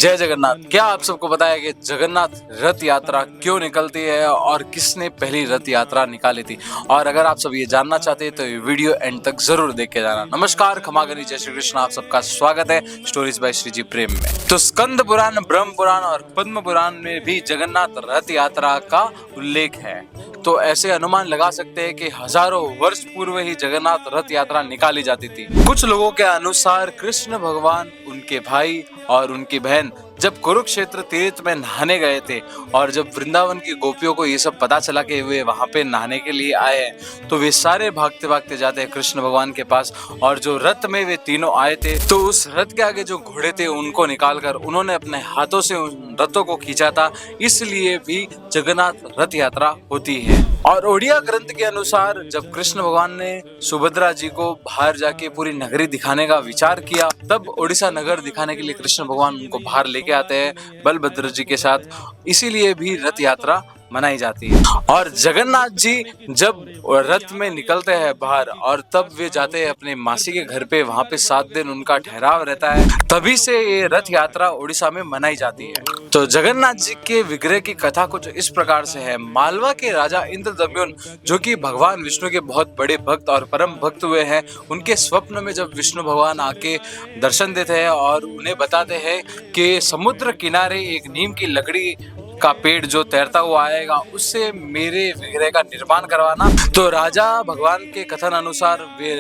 जय जगन्नाथ। क्या आप सबको पता है कि जगन्नाथ रथ यात्रा क्यों निकलती है और किसने पहली रथ यात्रा निकाली थी? और अगर आप सब ये जानना चाहते हैं तो ये वीडियो एंड तक जरूर देख के जाना। नमस्कार, खमागनी, जय श्री कृष्ण। आप सबका स्वागत है स्टोरीज बाय श्रीजी प्रेम में। तो स्कंद पुराण, ब्रह्म पुराण और पद्म पुराण में भी जगन्नाथ रथ यात्रा का उल्लेख है। तो ऐसे अनुमान लगा सकते हैं कि हजारों वर्ष पूर्व ही जगन्नाथ रथ यात्रा निकाली जाती थी। कुछ लोगों के अनुसार कृष्ण भगवान, उनके भाई और उनकी बहन जब कुरुक्षेत्र तीर्थ में नहाने गए थे और जब वृंदावन की गोपियों को ये सब पता चला कि वे वहां पे नहाने के लिए आए हैं, तो वे सारे भागते भागते जाते हैं कृष्ण भगवान के पास। और जो रथ में वे तीनों आए थे, तो उस रथ के आगे जो घोड़े थे उनको निकालकर उन्होंने अपने हाथों से उन रथों को खींचा था। इसलिए भी जगन्नाथ रथ यात्रा होती है। और ओडिया ग्रंथ के अनुसार जब कृष्ण भगवान ने सुभद्रा जी को बाहर जाके पूरी नगरी दिखाने का विचार किया, तब ओडिशा नगर दिखाने के लिए कृष्ण भगवान उनको बाहर लेके आते हैं बलभद्र जी के साथ। इसीलिए भी रथ यात्रा मनाई जाती है। और जगन्नाथ जी जब रथ में निकलते हैं बाहर और तब वे जाते हैं अपने मासी के घर पे, वहां पे 7 दिन उनका ठहराव रहता है। तभी से ये रथ यात्रा उड़ीसा में मनाई जाती है। तो जगन्नाथ जी के विग्रह की कथा कुछ इस प्रकार से है। मालवा के राजा इंद्रदम्युन, जो कि भगवान विष्णु के बहुत बड़े भक्त और परम भक्त हुए हैं, उनके स्वप्न में जब विष्णु भगवान आके दर्शन देते हैं और उन्हें बताते हैं कि समुद्र किनारे एक नीम की लकड़ी का पेड़ जो तैरता हुआ आएगा, उससे मेरे विग्रह का निर्माण करवाना। तो राजा भगवान के कथन अनुसार वे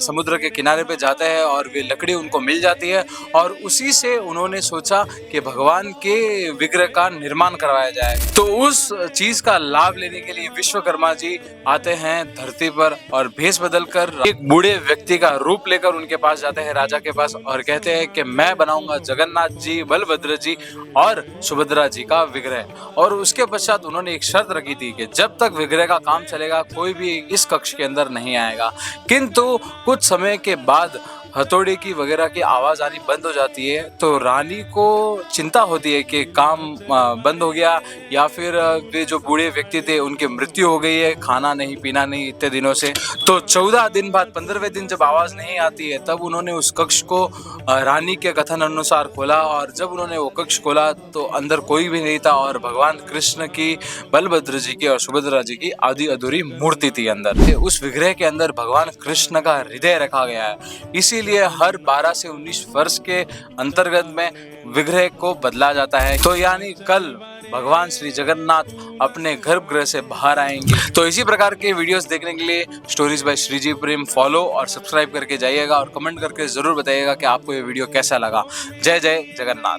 समुद्र के किनारे पे जाते हैं और वे लकड़ी उनको मिल जाती है। और उसी से उन्होंने सोचा कि भगवान के विग्रह का निर्माण करवाया जाए। तो उस चीज का लाभ लेने के लिए विश्वकर्मा जी आते हैं धरती पर और भेष बदलकर एक बूढ़े व्यक्ति का रूप लेकर उनके पास जाते हैं, राजा के पास, और कहते हैं कि मैं बनाऊंगा जगन्नाथ जी, बलभद्र जी और सुभद्रा जी का विग्रह। और उसके पश्चात उन्होंने एक शर्त रखी थी कि जब तक विग्रह का काम चलेगा कोई भी इस कक्ष के अंदर नहीं आएगा। किंतु कुछ समय के बाद हथौड़े की वगैरह की आवाज आनी बंद हो जाती है। तो रानी को चिंता होती है कि काम बंद हो गया या फिर वे जो बूढ़े व्यक्ति थे उनकी मृत्यु हो गई है, खाना नहीं पीना नहीं इतने दिनों से। तो 14 दिन बाद 15वें दिन जब आवाज नहीं आती है, तब उन्होंने उस कक्ष को रानी के कथन अनुसार खोला। और जब उन्होंने वो कक्ष खोला तो अंदर कोई भी नहीं था और भगवान कृष्ण की, बलभद्र जी की और सुभद्रा जी की आधी अधूरी मूर्ति थी अंदर। उस विग्रह के अंदर भगवान कृष्ण का हृदय रखा गया है। इसीलिए हर 12 से 19 वर्ष के अंतर्गत में विग्रह को बदला जाता है। तो यानी कल भगवान श्री जगन्नाथ अपने गर्भगृह से बाहर आएंगे। तो इसी प्रकार के वीडियोस देखने के लिए stories by Shreeji Prem follow और सब्सक्राइब करके जाइएगा और कमेंट करके जरूर बताइएगा कि आपको ये वीडियो कैसा लगा। जय जय जगन्नाथ।